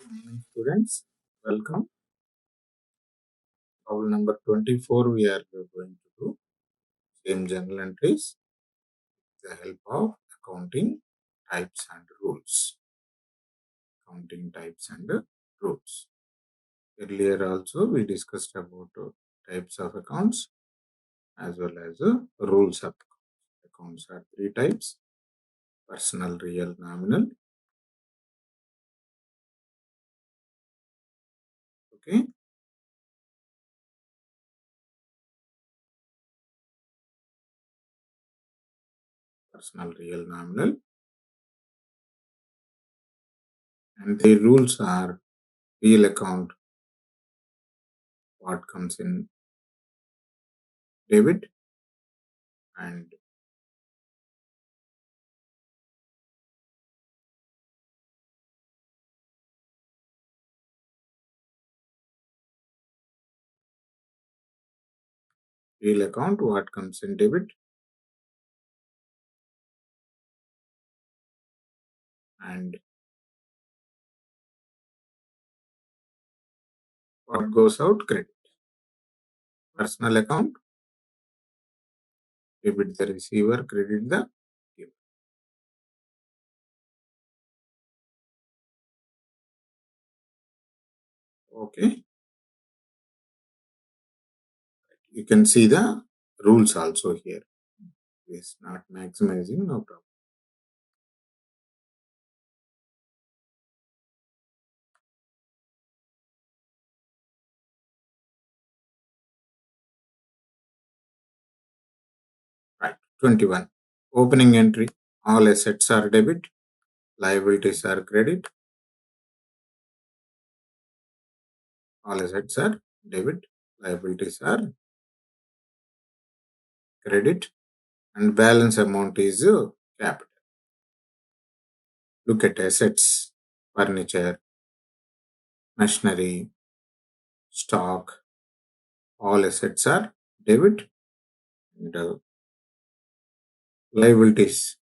Morning, students. Welcome. Problem number 24 we are going to do. Same journal entries with the help of accounting types and rules. Accounting types and rules. Earlier also we discussed about types of accounts as well as rules of accounts. Accounts are three types: personal, real, nominal. Okay. Personal, real, nominal. And the rules are real account, what comes in debit, and real account, what comes in debit, and what goes out credit. Personal account, debit the receiver, credit the giver. Okay. You can see the rules also here. It's not maximizing, no problem. Right. 21. Opening entry. All assets are debit, liabilities are credit. All assets are debit, liabilities are credit, and balance amount is capital. Look at assets: furniture, machinery, stock. All assets are debit, and liabilities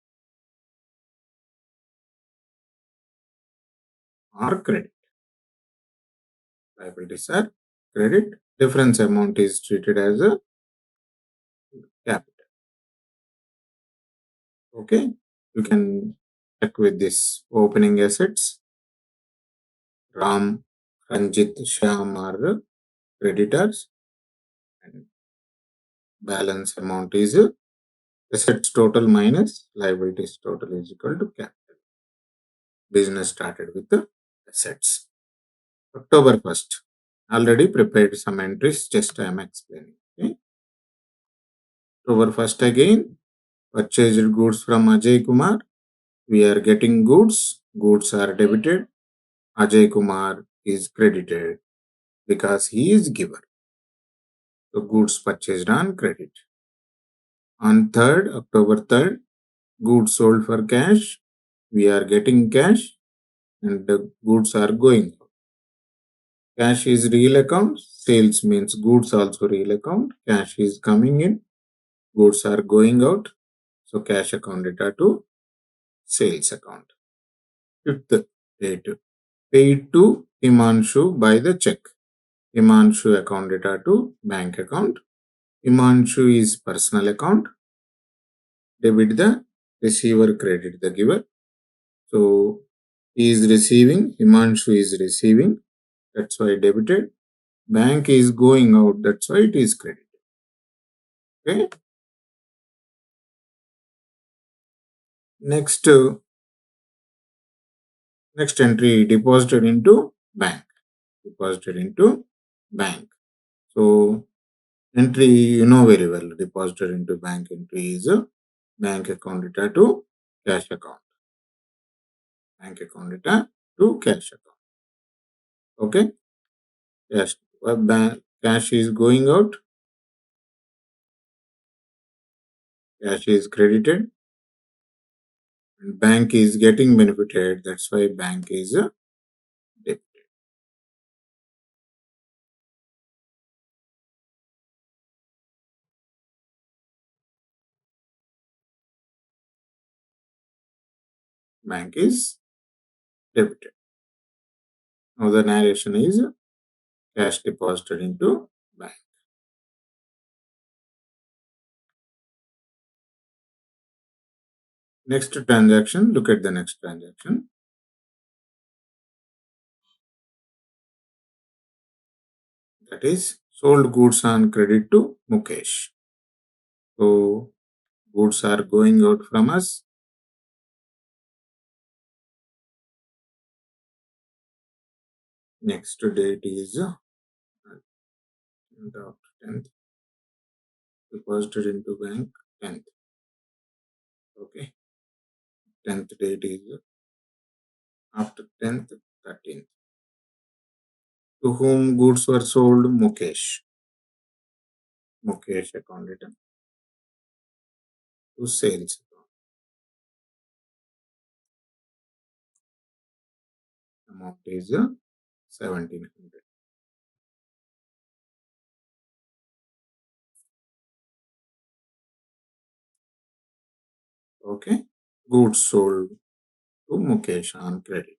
are credit. Liabilities are credit. Difference amount is treated as a capital. Okay, you can check with this. Opening assets: Ram, Ranjit, Shyam are creditors, and balance amount is assets total minus liabilities total is equal to capital. Business started with the assets. October 1st. Already prepared some entries, just I am explaining. Okay. October 1st again. Purchased goods from Ajay Kumar. We are getting goods. Goods are debited. Ajay Kumar is credited because he is giver. So goods purchased on credit. On 3rd, October 3rd, goods sold for cash. We are getting cash and the goods are going. Cash is real account. Sales means goods also real account. Cash is coming in. Goods are going out. So cash account data to sales account. 5th date. Paid to Himanshu by the check. Himanshu account data to bank account. Himanshu is personal account. Debit the receiver, credit the giver. So he is receiving, Himanshu is receiving. That's why debited. Bank is going out. That's why it is credited. Okay. Next, next entry, deposited into bank. Deposited into bank. So entry you know very well. Deposited into bank entry is a bank account data to cash account. Bank account data to cash account. Okay. Yes. Cash is going out. Cash is credited. And bank is getting benefited. That's why bank is a debt. Bank is debited. Now the narration is cash deposited into bank. Next transaction, look at the next transaction. That is sold goods on credit to Mukesh. So goods are going out from us. Next date is 10th. Deposited into bank 10th. Okay. 10th date is after 10th, 13th. To whom goods were sold? Mukesh. Mukesh account item to sales account. Amount is 1700. Okay. Goods sold to Mukesh on credit.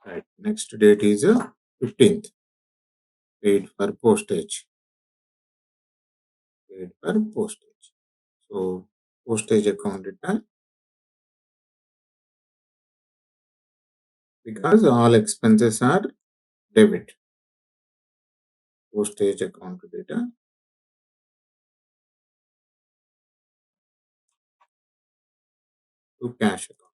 Right. Next date is 15th. Paid for postage. Paid for postage. So postage account item because all expenses are debit. Postage account data to cash account.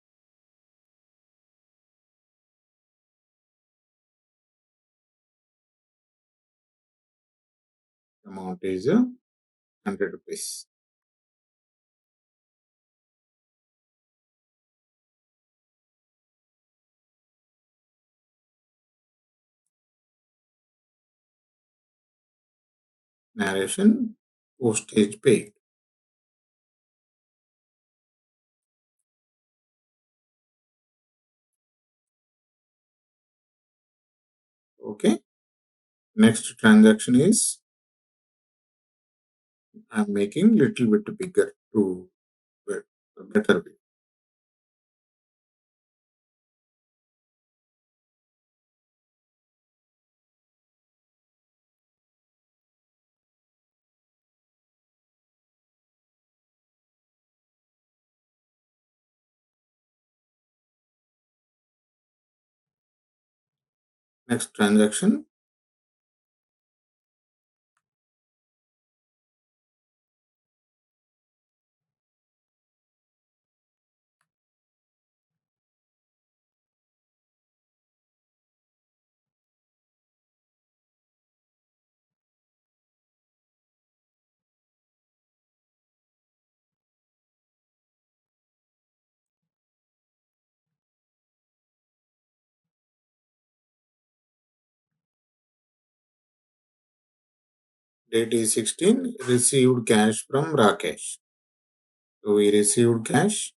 Amount is 100 rupees. Narration postage paid. Okay. Next transaction is I'm making little bit bigger to get a better view. Next transaction date is 16. Received cash from Rakesh. So we received cash.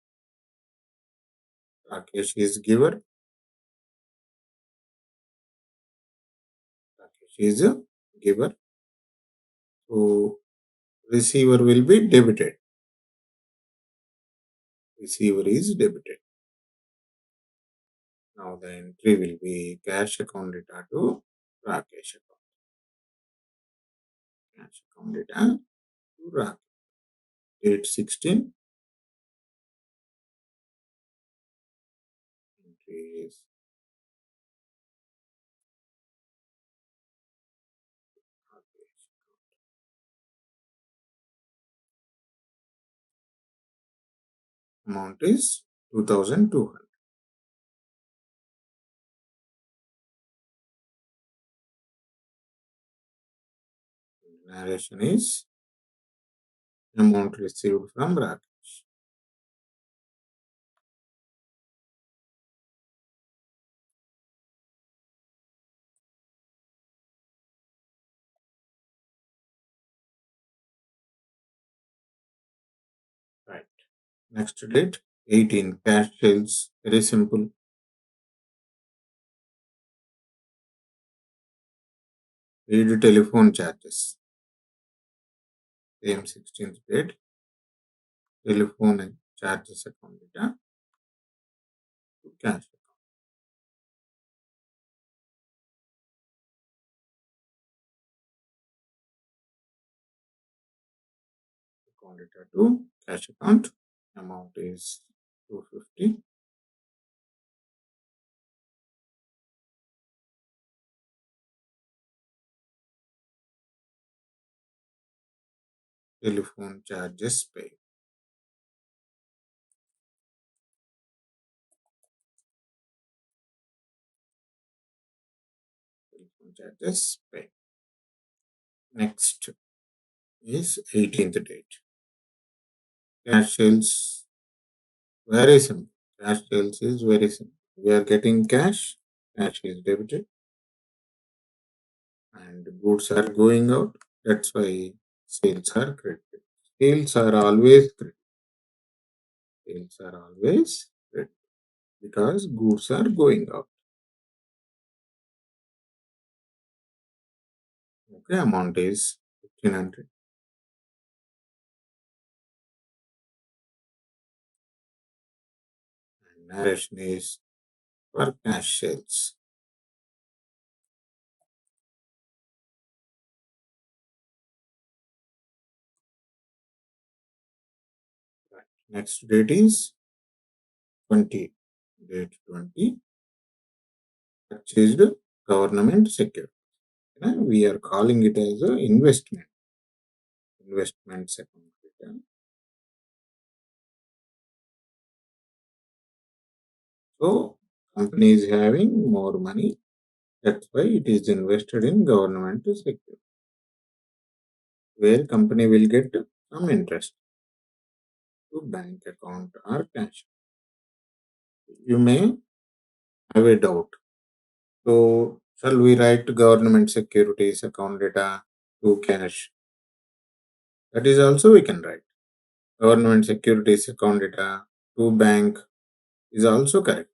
Rakesh is giver. Rakesh is a giver. So receiver will be debited. Receiver is debited. Now the entry will be cash account data to Rakesh account. Cash account data to Rakesh. Date 16. Entry is Rakesh. Amount is 2200. Narration is amount received from Rakesh. Right. Next date 18. Cash sales. Very simple. paid telephone charges. Same 16th date. Telephone charges account data to cash account data to cash account. Amount is 250. Telephone charges paid. Telephone charges paid. Next is 18th date. Cash sales, very simple. Cash sales is very simple. We are getting cash, cash is debited, and goods are going out. That's why sales are credited. Sales are always credited. Sales are always credited because goods are going out. Okay, amount is 1500. And narration is for cash sales. Right. Next date is 20. Date 20. Purchased government security. We are calling it as a investment. Investment account data. So company is having more money. That's why it is invested in government security, where company will get some interest to bank account or cash. You may have a doubt. So shall we write government securities account data to cash? That is also we can write. Government securities account data to bank is also correct.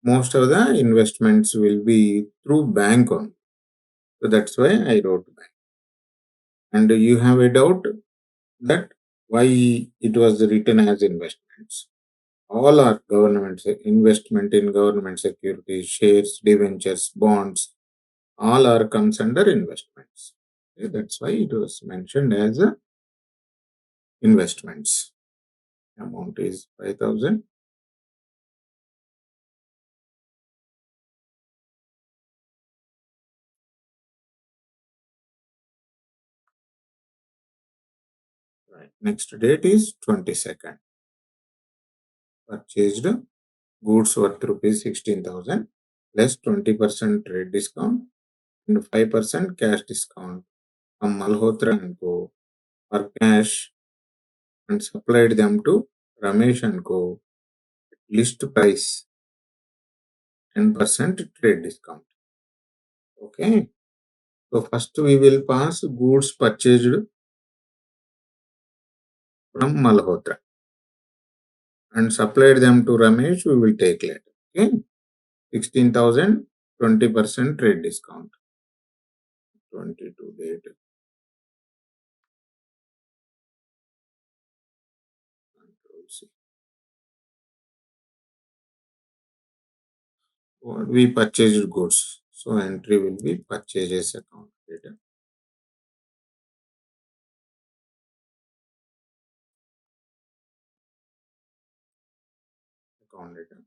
Most of the investments will be through bank only. So that's why I wrote bank. And you have a doubt that why it was written as investments. All are government investment in government securities, shares, debentures, bonds, all are comes under investments. Okay, that's why it was mentioned as a investments. Amount is 5,000. Right. Next date is 22nd. Purchased goods worth rupees 16,000 plus 20% trade discount and 5% cash discount from Malhotra and Co. for cash and supplied them to Ramesh and Co. List price 10% trade discount. Okay. So first we will pass goods purchased from Malhotra and supplied them to Ramesh. We will take later. Okay. 16,000, 20% trade discount. 22 date. Control C. What we purchased goods. So entry will be purchases account data. Account data.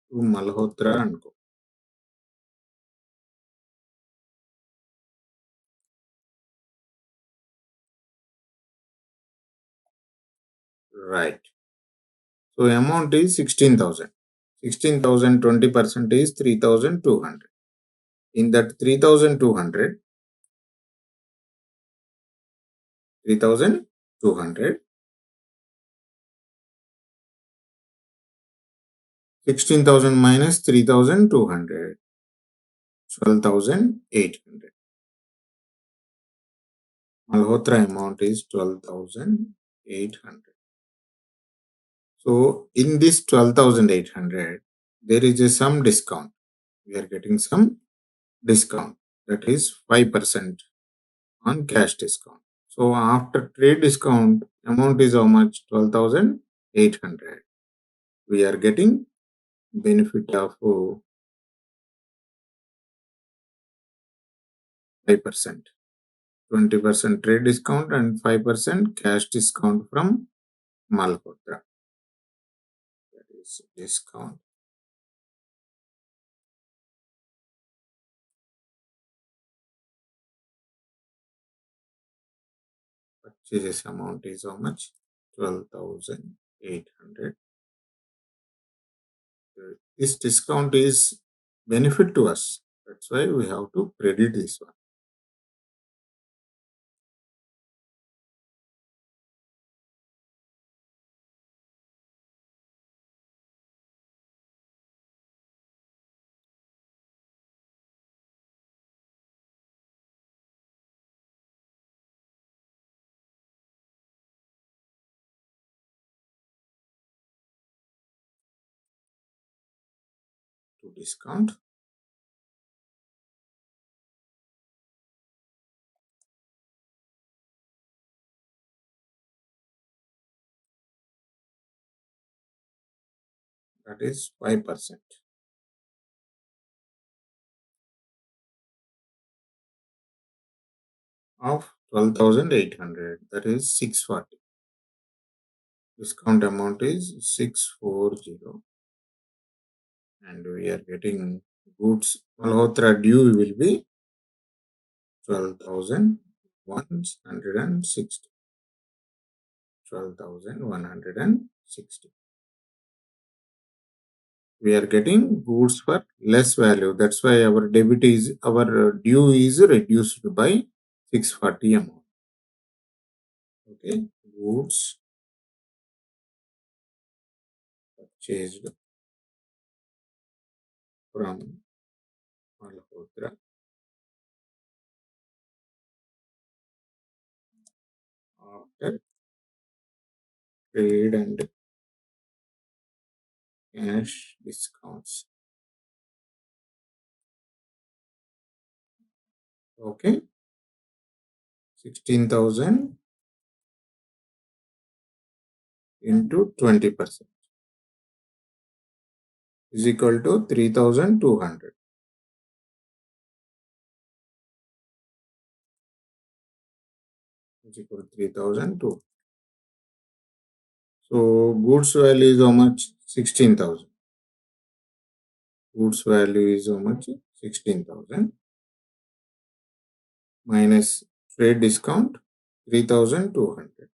To Malhotra and Co. Right. So amount is 16,000. 16,000, 20% is 3,200. In that 3,200, 3,200, 16,000 minus 3,200, 12,800. Malhotra amount is 12,800. So in this 12,800, there is some discount. We are getting some discount. that is 5% on cash discount. So after trade discount, amount is how much? 12,800. We are getting benefit of 5%. 20% trade discount and 5% cash discount from Malhotra. That is discount. Purchase amount is how much? 12,800. This discount is benefit to us. That's why we have to credit this one. To discount. That is 5%. Of 12,800. That is 640. Discount amount is 640. And we are getting goods. Malhotra due will be 12,160. 12,160. We are getting goods for less value. That's why our debit is, our due is reduced by 640 amount. Okay, goods purchased from Malhotra after trade and cash discounts. Okay, 16,000 into 20% is equal to 3,200. Is equal to 3,200. So goods value is how much? 16,000. Goods value is how much? 16,000 minus trade discount 3,200.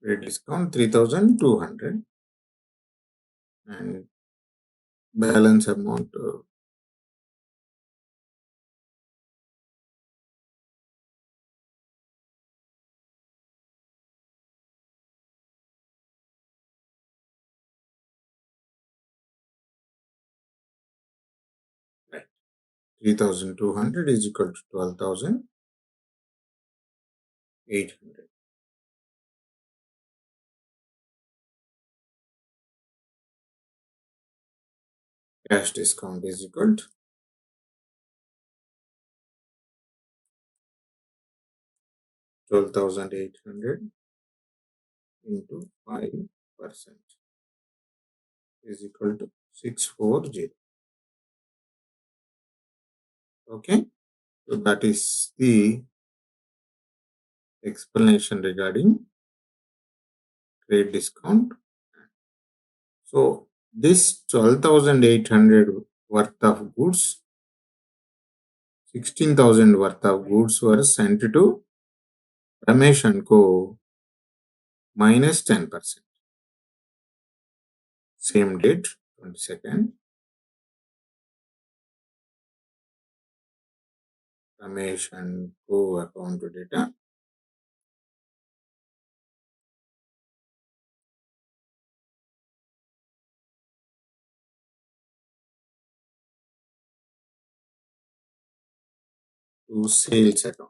Trade discount 3,200 and balance amount 3,200 is equal to 12,800. Cash discount is equal to 12,800 into 5% is equal to 640. Okay, so that is the explanation regarding trade discount. So this 12,800 worth of goods, 16,000 worth of goods were sent to Ramesh and Co. minus 10%. Same date, 22nd. Ramesh and Co. account data. to sales account.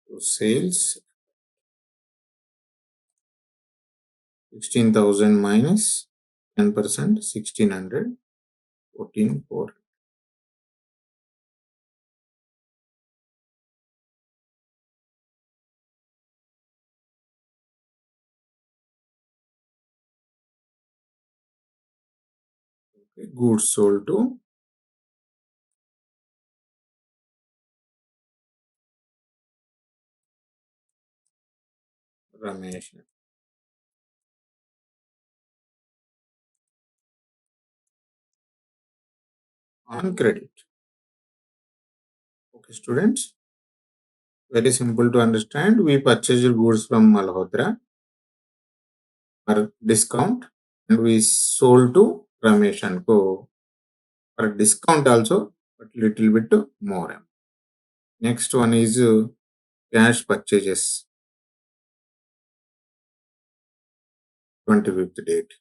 To sales 16,000 minus 10%, 1,600, 14,400. Okay. Goods sold to Ramesh on credit. Okay, students, very simple to understand. We purchased goods from Malhotra for discount and we sold to Ramesh and Co for discount also, but little bit more. Next one is cash purchases, 25th date.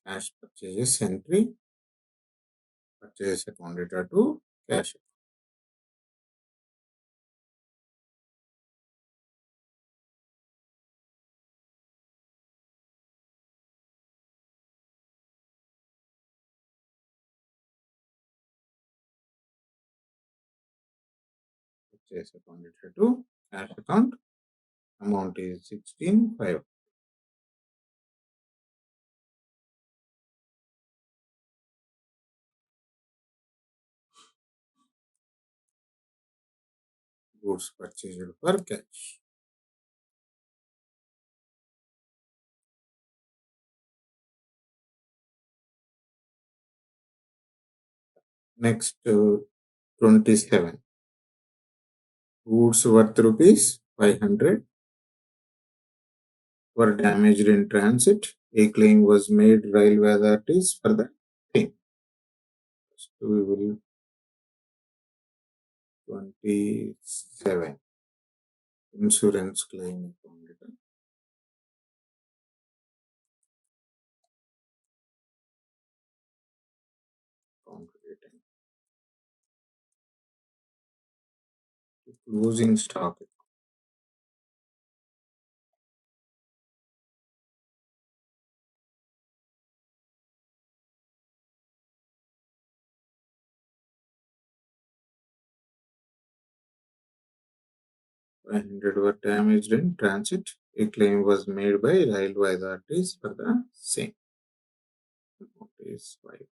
Cash purchases entry, purchase account data to cash. Purchase account data to cash account. Amount is 16,500. Goods purchased for cash. Next, 27. Goods worth rupees 500 were damaged in transit. A claim was made railway authorities for the same. So we will 27. Insurance claim account data. Account data. Closing stock. Hundred were damaged in transit. A claim was made by railway authorities for the same. Amount is 500.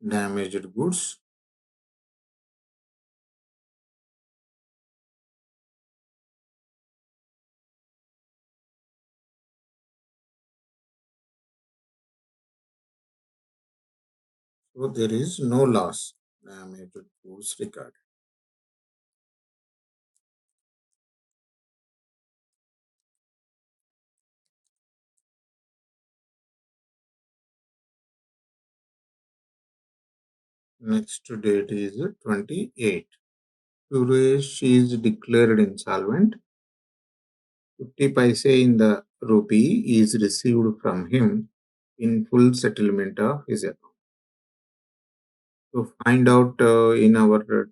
Damaged goods. So there is no loss. Damaged goods recorded. Next date is 28. Suresh is declared insolvent. 50 paise in the rupee is received from him in full settlement of his account. So find out in our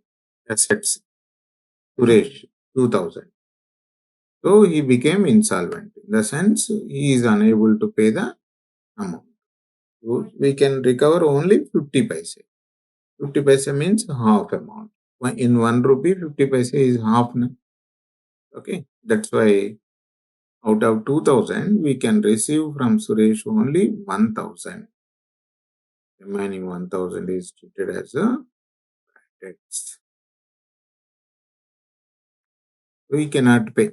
assets, Suresh, 2000. So he became insolvent. In the sense, he is unable to pay the amount. So we can recover only 50 paise. 50 paise means half amount. In 1 rupee, 50 paise is half. Okay, that's why out of 2000, we can receive from Suresh only 1000. Remaining 1000 is treated as a tax. We cannot pay.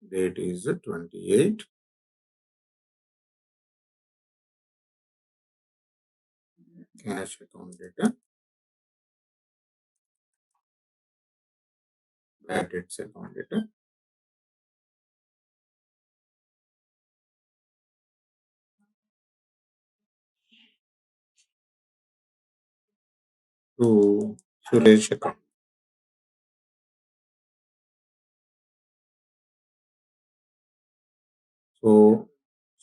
Date is 28. cash account data, bad debts account data, to Suresh account. So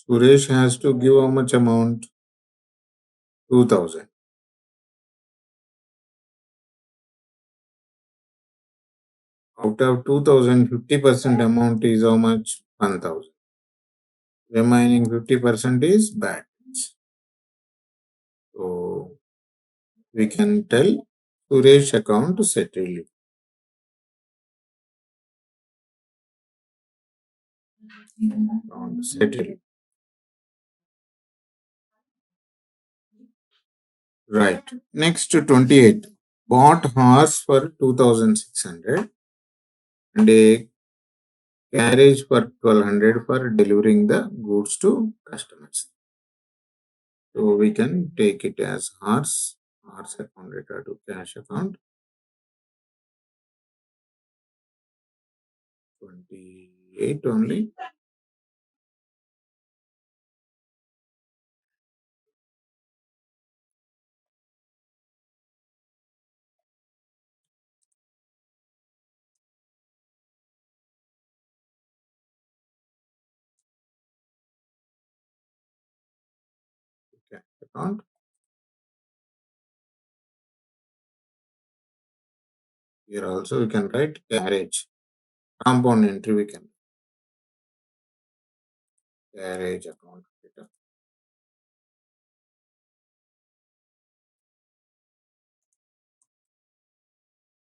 Suresh has to give how much amount? 2000. Out of 2000, 50% amount is how much? 1000. Remaining 50% is bad. So we can tell Suresh account to settle it. Account settle. Right. Next to 28. Bought horse for 2600 and a carriage for 1200 for delivering the goods to customers. So we can take it as horse account data to cash account 28 only. Cash account. Here also we can write carriage. Compound entry we can carriage account data.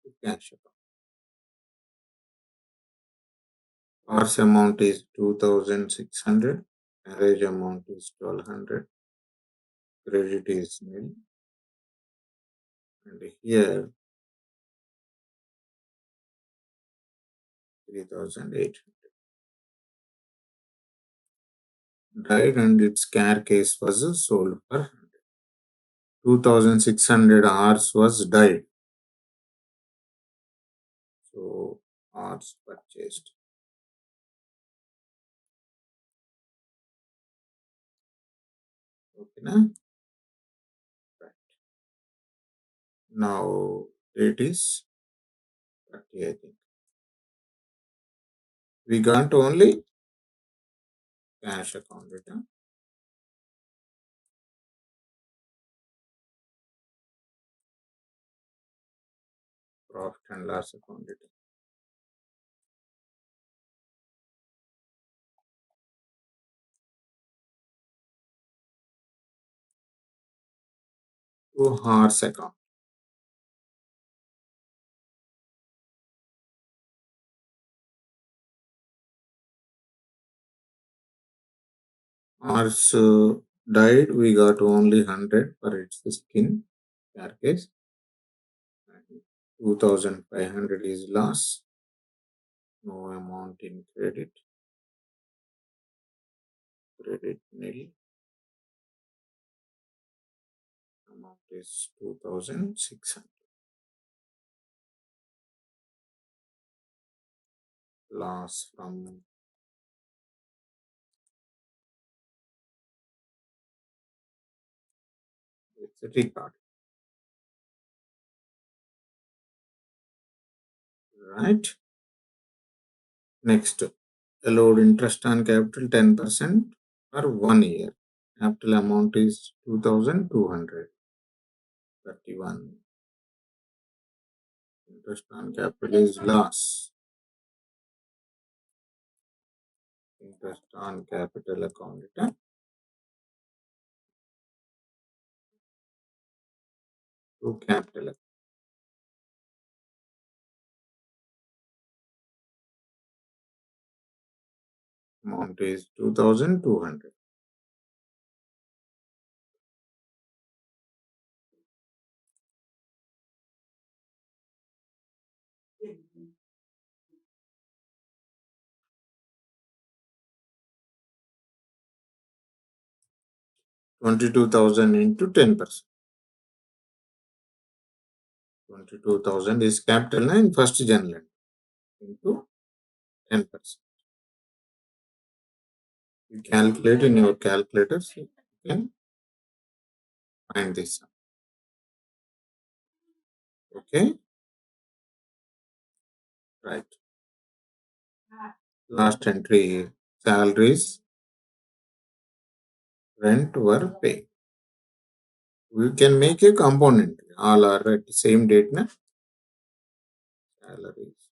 To cash account. Horse amount is 2600. Carriage amount is 1200. Credit is nil. And here 3800. Died and its carcass was sold for 2600 hours was died. So hours purchased. Okay, na? Right. Now it is 30, I think. We got only cash account data. Profit and loss account data. To horse account. Horse died, we got only 100 for its skin carcass. 2500 is loss. No amount in credit. Credit nil. Amount is 2600. Loss from it's a record. Right. Next, allowed interest on capital 10% for 1 year. Capital amount is 2231. Interest on capital is loss. Interest on capital account data. To capital amount is 2200. 22,000 into 10%. 22,000 is capital in first journal into 10%. You calculate in your calculators, you can find this. Okay, right. Last entry, salaries, rent were paid. We can make a compound entry. All are at the same date, na? Salaries,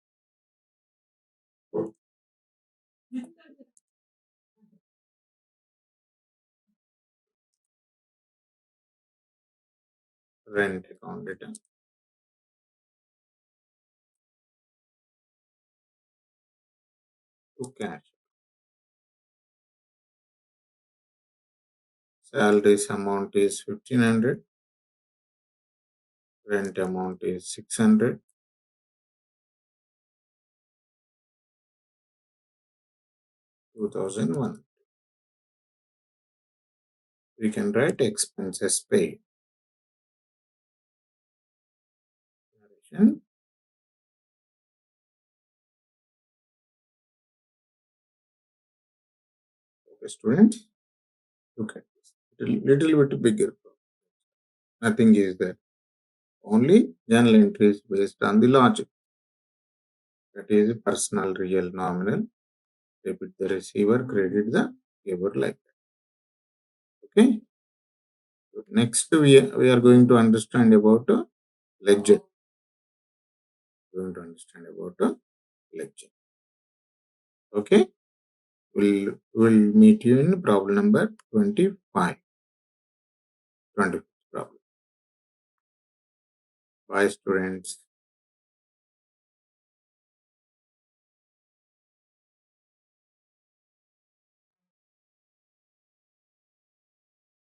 rent account data to cash. Salaries amount is 1,500. Rent amount is 600. 2001. We can write expenses paid. Okay, students, look at this. Little bit bigger. Nothing is there. Only journal entries based on the logic. That is personal, real, nominal. Debit the receiver, credit the giver, like that. Okay. Next, we are going to understand about ledger. Going to understand about ledger. Okay. We'll meet you in problem number 25. 25th problem. Bye, students.